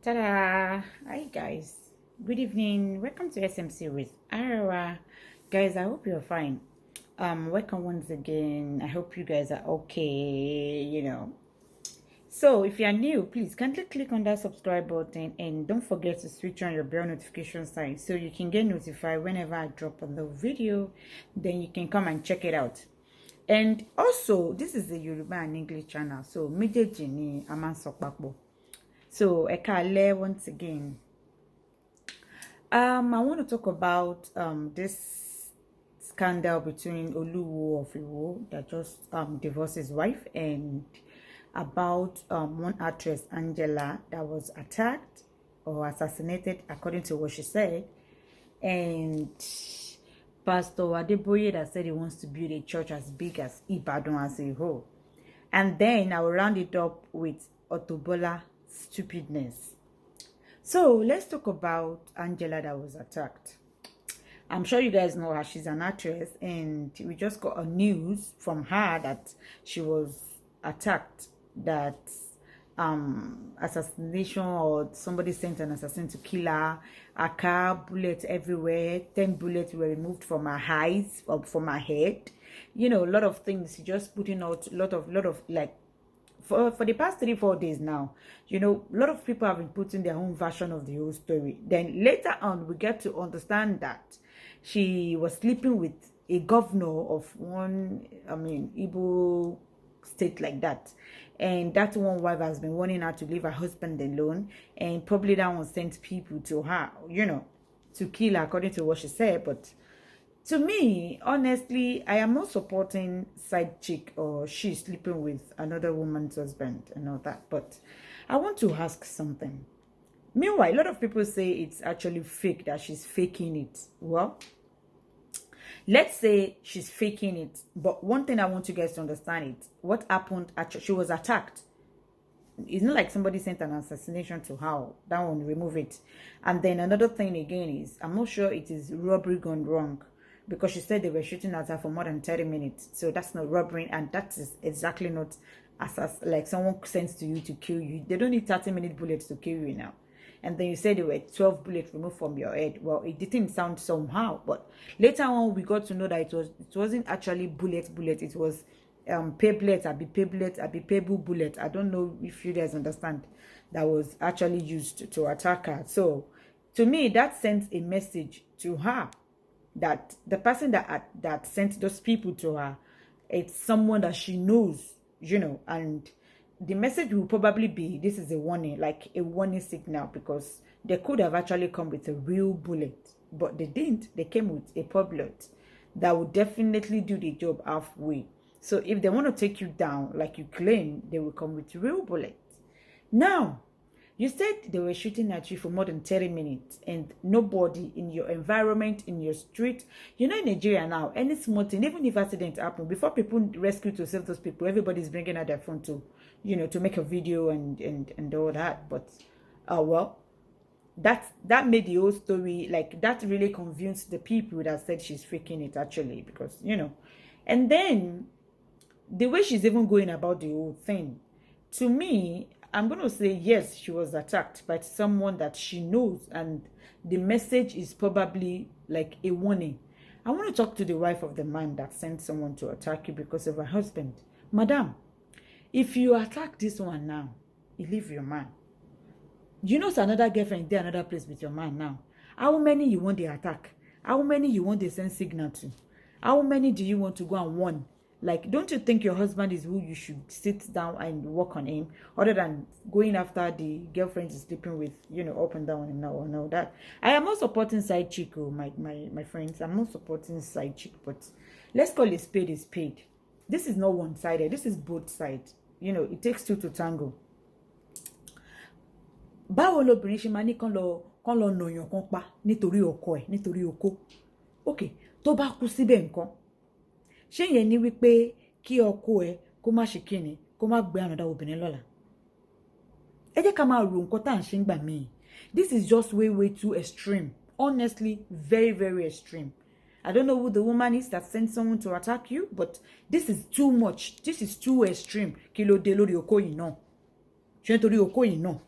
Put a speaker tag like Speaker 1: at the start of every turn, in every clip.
Speaker 1: Ta-da! Hi guys. Good evening. Welcome to SMC with Arawa. Guys, I hope you're fine. Welcome once again. I hope you guys are okay. So if you are new, please kindly click on that subscribe button and don't forget to switch on your bell notification sign so you can get notified whenever I drop on the video. Then you can come and check it out. And also, this is the Yoruba and English channel. So, méjèèjì ni a máa ń sọ papọ̀. So, ẹ káalẹ́ once again. I want to talk about this scandal between Oluwo of Iwo that just divorced his wife, and about one actress, Angela, that was attacked or assassinated according to what she said, and Pastor Adeboye that said he wants to build a church as big as Ibadan as a whole. And then I will round it up with Auto Bola stupidness. So let's talk about Angela that was attacked. I'm sure you guys know her. She's an actress, and we just got a news from her that she was attacked, that assassination, or somebody sent an assassin to kill her. A car, bullets everywhere, 10 bullets were removed from her eyes, or from her head. A lot of things. Just putting out a lot of like, for the past 3-4 days now, a lot of people have been putting their own version of the whole story. Then later on, we get to understand that she was sleeping with a governor of one, Igbo state like that. And that one wife has been wanting her to leave her husband alone. And probably that one sent people to her, to kill her, according to what she said. But to me, honestly, I am not supporting side chick or she sleeping with another woman's husband and all that. But I want to ask something. Meanwhile, a lot of people say it's actually fake, that she's faking it. Well, let's say she's faking it. But one thing I want you guys to understand it. What happened? Actually, she was attacked. It's not like somebody sent an assassination to her. That one, remove it. And then another thing again is, I'm not sure it is robbery gone wrong, because she said they were shooting at her for more than 30 minutes. So that's not robbery, and that is exactly not like someone sends to you to kill you. They don't need 30-minute bullets to kill you now. And then you said there were 12 bullets removed from your head. Well, it didn't sound somehow, but later on we got to know that it wasn't actually bullet. It was pebble bullet. I don't know if you guys understand, that was actually used to attack her. So to me, that sends a message to her that the person that sent those people to her, it's someone that she knows, and the message will probably be, this is a warning, like a warning signal, because they could have actually come with a real bullet, but they didn't. They came with a bullet that would definitely do the job halfway. So if they want to take you down, like you claim, they will come with real bullets. Now, you said they were shooting at you for more than 30 minutes, and nobody in your environment, in your street. In Nigeria now, any small thing, even if accident happen, before people rescue to save those people, everybody's bringing out their phone to, to make a video and all that. But, well, that made the whole story, like, that really convinced the people that said she's faking it, actually, because, and then the way she's even going about the whole thing, to me, I'm going to say, yes, she was attacked by someone that she knows, and the message is probably like a warning. I want to talk to the wife of the man that sent someone to attack you because of her husband. Madam, if you attack this one now, you leave your man. It's another girlfriend there, another place with your man now. How many you want the attack? How many you want the send signal to? How many do you want to go and warn? Like, don't you think your husband is who you should sit down and work on him, other than going after the girlfriend he's sleeping with, up and down and all that? I am not supporting side chick, my friends. I'm not supporting side chick, but let's call it spade is spade. This is not one-sided. This is both sides. It takes two to tango. Báwo lobìnrin ṣe máa ní kán lọ nàyàn kan pa nítorí ọkọ ẹ̀, nítorí okó? Okay, tó bá kú síbẹ̀ nǹkan. Ṣé yẹn ni wípé kí ọkọ ẹ kó má ṣe kíni, kó má gbé ànàdá obìnrin lọ́la? Ẹ jẹ́ ká máa ro nǹkan tá à ń ṣe ń gbà míì. This is just way too extreme. Honestly, very extreme. I don't know who the woman is that sent someone to attack you, but this is too much. This is too extreme. Kí ló dé lórí okó yìí náà? Ṣé nítorí okó yìí náà?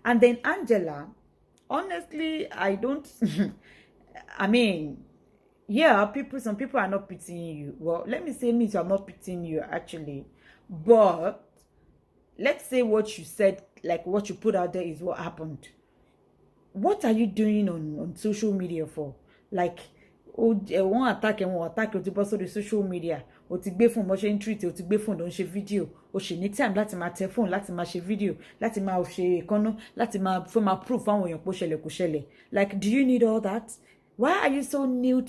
Speaker 1: And then Angela, honestly, I don't, I mean, yeah, some people are not pitying you. Well, let me say me, so I'm not pitying you actually. But let's say what you said, like what you put out there is what happened. What are you doing on social media for? Like, one attack and one attack, o ti bọ́ sórí social media, o ti gbé phone bó ṣe ń treat, o ti gbé phone, don ṣe video, o ṣe ní time láti máa tẹ phone, láti máa ṣe video, láti máa ṣe ìkànnà, láti máa fẹ́ máa proof fáwọn èèyàn pé ó ṣẹlẹ̀ kò ṣẹlẹ̀. Like, do you need all that? Why are you so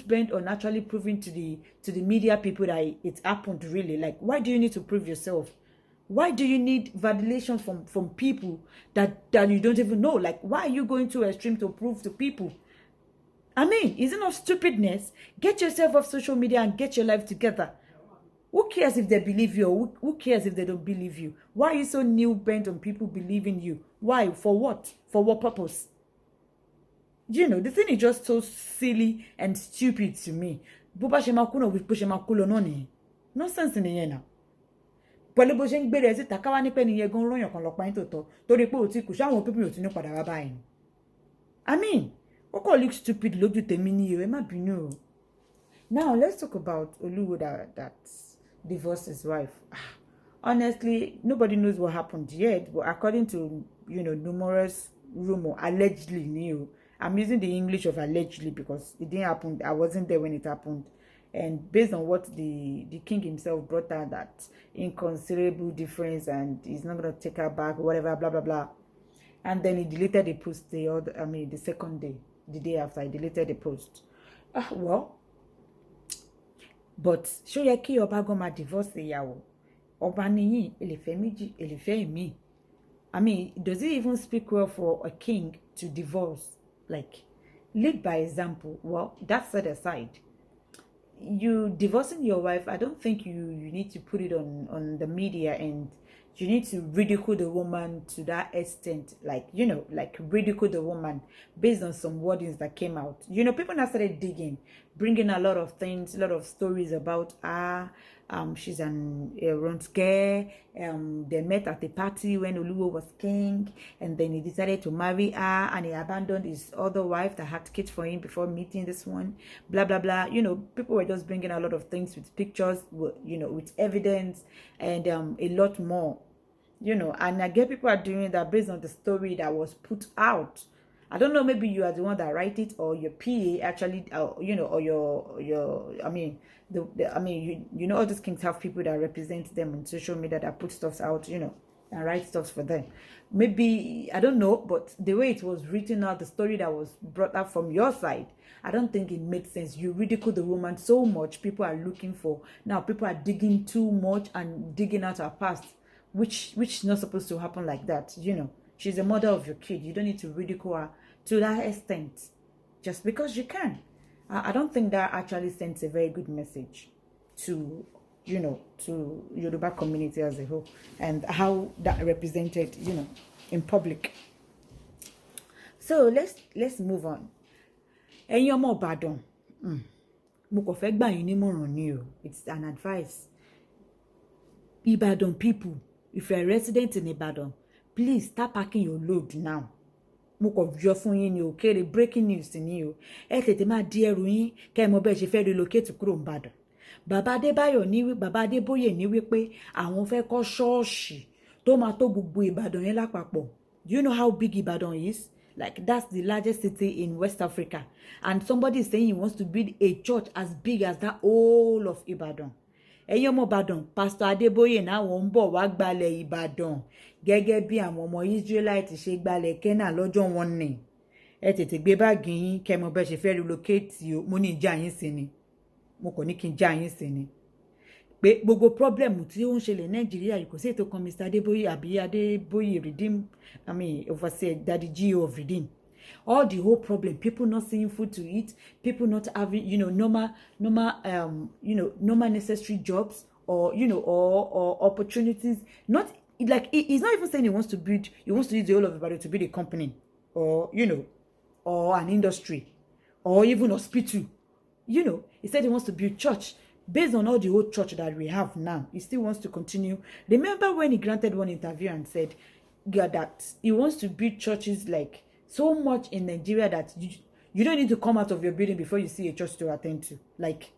Speaker 1: bent on actually proving to the media people that it happened really? Like, why do you need to prove yourself? Why do you need validation from people that you don't even know? Like, why are you going to extreme to prove to people? I mean, is it not stupidness? Get yourself off social media and get your life together. Who cares if they believe you, or who cares if they don't believe you? Why are you so bent on people believing you? Why? For what? For what purpose? You know, the thing is just so silly and stupid to me. Nonsense in the end now. Pẹ̀lú bó ṣe ń gbé rẹ̀ síta káwá ní pé nìyẹn gan ròyàn kan lọ́pàá tó tọ́ torí pé ò tí kù ṣáwọn pípín ò tí ní padà wá báyìí. I mean, ó kò look stupid lójú tèmi ní ẹ má bínú o. Now let's talk about Oluwo that divorced his wife. Honestly, nobody knows what happened yet, but according to numerous rumor, allegedly new. I'm using the English of allegedly because it didn't happen. I wasn't there when it happened. And based on what the king himself brought out, that inconsiderable difference and he's not going to take her back, whatever, blah, blah, blah. And then he deleted the post the second day, the day after, he deleted the post. Well, but show yẹ kí ọba gan máa divorce ìyàwó. Ọba nìyí, èlèfẹ́ méjì, èlèfẹ́ èmi. I mean, does it even speak well for a king to divorce? Like, lead by example. Well, that set aside. You divorcing your wife, I don't think you need to put it on the media and you need to ridicule the woman to that extent, like ridicule the woman based on some wordings that came out. People now started digging, bringing a lot of things, a lot of stories about she's an Ronske. They met at a party when Oluwo was king, and then he decided to marry her, and he abandoned his other wife that had kids for him before meeting this one. Blah blah blah. People were just bringing a lot of things with pictures, with evidence, and a lot more. And I get people are doing that based on the story that was put out. I don't know, maybe you are the one that write it, or your PA actually, or your I mean, all these kings have people that represent them on social media that put stuff out, and write stuff for them. Maybe, I don't know, but the way it was written out, the story that was brought up from your side, I don't think it made sense. You ridicule the woman so much, people are looking for, now people are digging too much and digging out her past, which is not supposed to happen like that, She's the mother of your kid. You don't need to ridicule her to that extent just because you can. I don't think that actually sends a very good message to Yoruba community as a whole and how that represented, in public. So let's move on. Ẹ̀yin ọmọ Ìbàdàn, mo kàn fẹ́ gbà yín nímọ̀ràn ni o. It's an advice. Ìbàdàn people, if you're a resident in Ìbàdàn, please start packing your load now. Mo kàn jọ fún yín ni o, kéré breaking news ni o. Ẹ tètè máa di ẹrù yín kẹ́ ẹ mọ̀ bẹ́ẹ̀ ṣe fẹ́ relocate kúrò Ìbàdàn. Bàbá Adébóyè ní wípé àwọn fẹ́ kọ́ ṣọ́ọ̀ṣì tó máa tó gbogbo Ìbàdàn yẹn lápapọ̀. Do you know how big Ìbàdàn is? Like, that's the largest city in West Africa. And somebody is saying he wants to build a church as big as that whole of Ìbàdàn. Ẹ̀yin ọmọ Ìbàdàn, Pastor Adébóyè náà wọ́n ń bọ̀ wá gbalẹ̀ Ìbàdàn gẹ́gẹ́ bí àwọn ọmọ Israelite ṣe gbalẹ̀ Kẹ́nà lọ́jọ́ wọn ni. Ẹ tètè gbé báàgì yín kẹ́ mọ̀ bẹ́ẹ̀ ṣe fẹ́ relocate o. Mo ní ìjà yín sí ni. Mo kàn ní kí n já yín sí ni. Pé gbogbo problem tí ó ń ṣẹlẹ̀ Nàìjíríà yìí kò sí ètò kan Mr. Adébóyè àbí Adébóyè overseer Daddy G.O. of Redeem. All the whole problem, people not seeing food to eat, people not having, normal necessary jobs or opportunities. Not like he's not even saying he wants to use the whole of everybody to build a company or or an industry or even hospital. He said he wants to build church. Based on all the old church that we have now, he still wants to continue. Remember when he granted one interview and said, God, that he wants to build churches like so much in Nigeria that you don't need to come out of your building before you see a church to attend to. Like,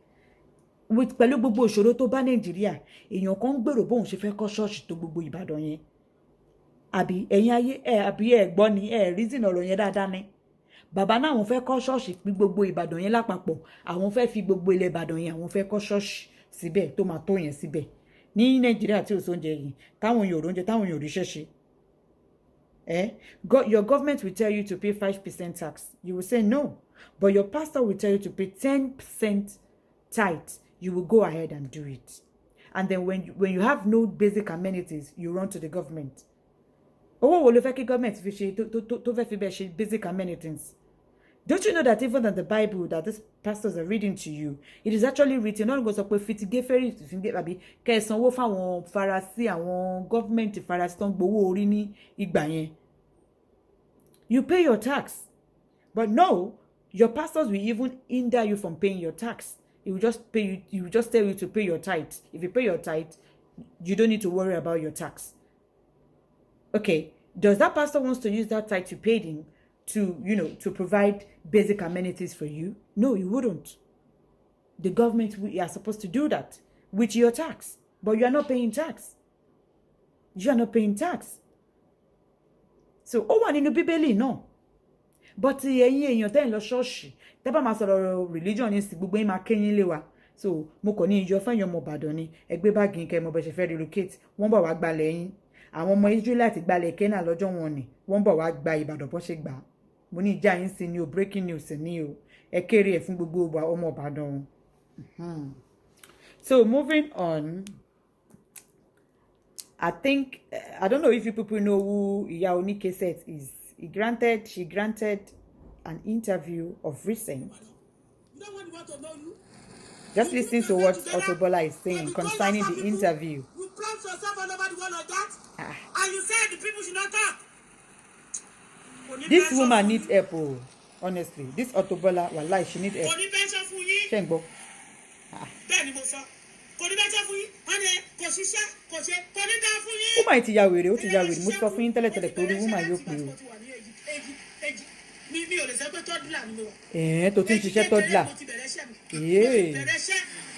Speaker 1: with pẹ̀lú gbogbo ìṣòro tó bá Nàìjíríà, èèyàn kan ń gbèrò bóun ṣe fẹ́ kọ́ ṣọ́ọ̀ṣì tó gbogbo Ìbàdàn yẹn. Àbí ẹ̀yin ayé àbí gbọ́ ni reason ọ̀rọ̀ yẹn dáadáa ni. Bàbá náà àwọn fẹ́ kọ́ ṣọ́ọ̀ṣì pín gbogbo Ìbàdàn yẹn lápapọ̀. Àwọn fẹ́ fi gbogbo ilẹ̀ Ìbàdàn yẹn àwọn fẹ́ kọ́ ṣọ́ọ̀ṣì síbẹ̀ tó máa tó yẹn síbẹ̀. Ní Nàìjíríà tí ò sóúnjẹ yìí, táwọn èèyàn ò róúnjẹ, táwọn èèyàn ò ríṣẹ́ ṣe. Your government will tell you to pay 5% tax. You will say no. But your pastor will tell you to pay 10% tithe. You will go ahead and do it. And then when you have no basic amenities, you run to the government. Owó wo ló fẹ́ kí government fi ṣe tó fẹ́ fi bẹ́ẹ̀ ṣe basic amenities? Don't you know that even in the Bible that these pastors are reading to you, it is actually written, not go sọ pé fitigé fẹ́rí ìfìngé àbí kẹsànwó fáwọn Farisí àwọn government Farisí tó ń gbowó orí ní ìgbà yẹn. You pay your tax. But no, your pastors will even hinder you from paying your tax. He will just pay you, he will just tell you to pay your tithe. If you pay your tithe, you don't need to worry about your tax. Okay, does that pastor wants to use that tithe you paid him to, to provide basic amenities for you? No, you wouldn't. The government are supposed to do that with your tax, but you are not paying tax. You are not paying tax. So, ó wà nínú Bíbélì náà. But ẹ̀yin èèyàn tẹ́ ń lọ ṣọ́ọ̀ṣì, tẹ́ bá máa sọ̀rọ̀ religion ní sí gbogbo yín máa kẹ́yìn lé wa. So, mo kàn ní ìjọ fẹ́yàn ọmọ Ìbàdàn ni, ẹgbẹ́ báàgì kẹ́ mo bẹ̀ ṣe fẹ́ relocate, wọ́n bọ̀ wá gbalẹ̀ yín. Àwọn ọmọ Israelite gbalẹ̀ Kẹ́nà lọ́jọ́ wọn ni, wọ́n bọ̀ wá gba Ìbàdàn bó ṣe gbà. Mo ní ìjà yín sí ni o, breaking news ni o. Ẹ kéré ẹ̀ fún gbogbo ọmọ Ìbàdàn. So, moving on. I think, I don't know if you people know who Iya Onikeset is. She granted an interview of recent. Just listen to what Auto Bola is saying concerning the interview.
Speaker 2: You plant yourself all over the world like that, and you said the people should not talk.
Speaker 1: This woman needs help, honestly. This Auto Bola, wallahi, she needs help. Shengbo. Woman ti ya wèrè, ó ti ya wèrè. Mo sọ fún yín tẹ́lẹ̀ torí woman yóò pè o. Tó ti ń ṣiṣẹ́ tọ́dúlà.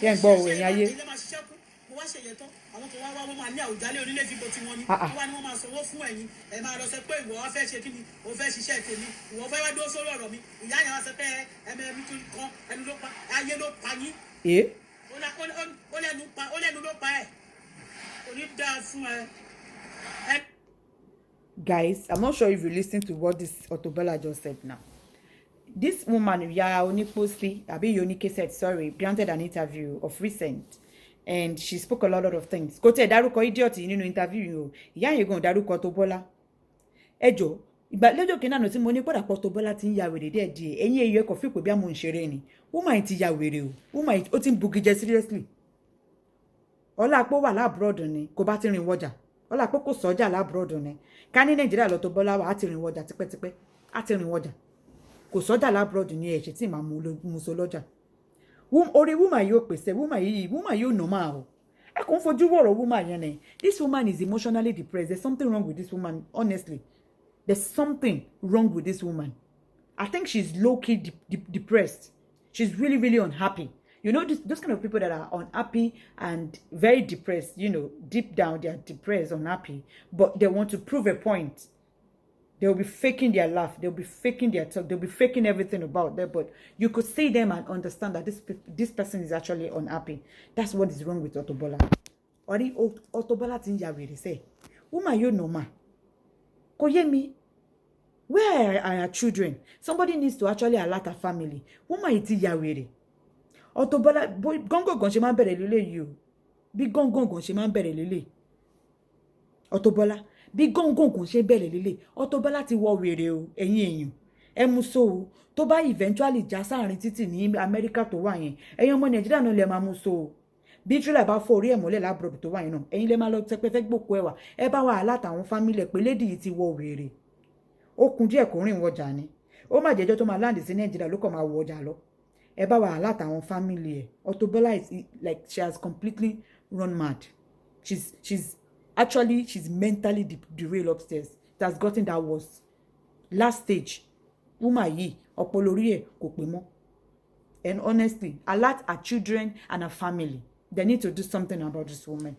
Speaker 1: Yẹn gbọ́ o, ẹ̀yin ayé. Àwọn tó wá wọ́n máa ní àwùjálé onílé fíbo tí wọ́n ní. Wọ́n ní wọ́n máa sanwó fún ẹ̀yin. Ẹ máa lọ sọ pé ìwọ wá fẹ́ ṣe kí ni? O fẹ́ ṣiṣẹ́ tèmi. Ìwọ fẹ́ wá dúró sórí ọ̀rọ̀ mi. Ìyá yẹn wá sọ pé ẹ̀mí tún kan ẹnu ló pa. Ayé ló pa yín. Ó lẹ́nu ló pa ẹ̀. Kò ní dáa fún ẹ. Guys, I'm not sure if you listen to what this Auto Bola just said now. This woman, Iya Onikeset, granted an interview of recent. And she spoke a lot of things. Kò tẹ̀ dárúkọ idiot nínú interview yìí o. Ìyá yẹn gan dárúkọ Auto Bola. Ẹ jọ̀ọ́, ìgbà lọ́jọ́ kìíní àná tí mo ní pọ̀dà Auto Bola ti ń ya wèrè díẹ̀. Ẹ̀yin èyí ẹ̀kọ́ fíìpù bí àmọ́ ń ṣeré ni. Woman ti ya wèrè o. Woman ó ti ń bugi jẹ seriously. Ọlá pé ó wà láàbùrọ̀dù ni kò bá ti rìn wọjà. Ọlá pé kò sọ́jà láàbùrọ̀dù ni. Ká ní Nàìjíríà l'Auto Bola wà á ti rìn wọjà tipẹ́tipẹ́. Á ti rìn wọjà. Kò sọ́jà láàbùrọ̀dù ni ẹ̀ṣẹ̀ tí màá mú so lọ́jà. Orí woman yóò pèsè, woman yóò normal o. I can't fojú wọ̀rọ̀ woman yẹn ni. This woman is emotionally depressed. There's something wrong with this woman, honestly. There's something wrong with this woman. I think she's low-key depressed. She's really, really unhappy. You know, those kind of people that are unhappy and very depressed, deep down, they are depressed, unhappy, but they want to prove a point. They'll be faking their laugh. They'll be faking their talk. They'll be faking everything about them. But you could see them and understand that this person is actually unhappy. That's what is wrong with Auto Bola. Ori Auto Bola ti ń ya wèrè sẹ́. Woman, you know ma. Kò yé mi. Where are her children? Somebody needs to actually alert her family. Woman ti ya wèrè. Auto Bola, gọ́ngọ̀gàn ṣe máa ń bẹ̀rẹ̀ lélẹ̀ yìí o. Bí gọ́ngọ̀gàn ṣe máa ń bẹ̀rẹ̀ lélẹ̀. Auto Bola. Bí gọ́ngọ̀gàn ṣe bẹ̀rẹ̀ lélẹ̀. Auto Bola ti wọ wèrè o. Ẹ̀yin èèyàn. Ẹ mú so o. Tó bá eventually já sáàrin títì ní Amẹ́ríkà tó wà yẹn. Ẹ̀yin ọmọ Nàìjíríà náà lè máa mú so o. Bí tírélà bá fọ́ orí ẹ̀ mọ́lẹ̀ lábúrò tó wà yẹn náà. Ẹ̀yin lè máa lọ tẹpẹ́ fẹ́ gbòkó ẹwà. Ẹ bá wà látàwọn fámílì pé lady yìí ti wọ wèrè. Ó kun díẹ̀ kò rìn wọjà ni. Ó má jẹ́jọ́ tó máa láǹdì sí Nàìjíríà ló kàn máa wọ ọjà lọ. Ẹ bá wà látàwọn fámílì ẹ̀. Auto Bola is like she has completely run mad. She's mentally derailed upstairs. has gotten that worse. Last stage, woman yìí ọpọlọ orí ẹ̀ kò pé mọ́. And honestly, alert her children and her family. They need to do something about this woman.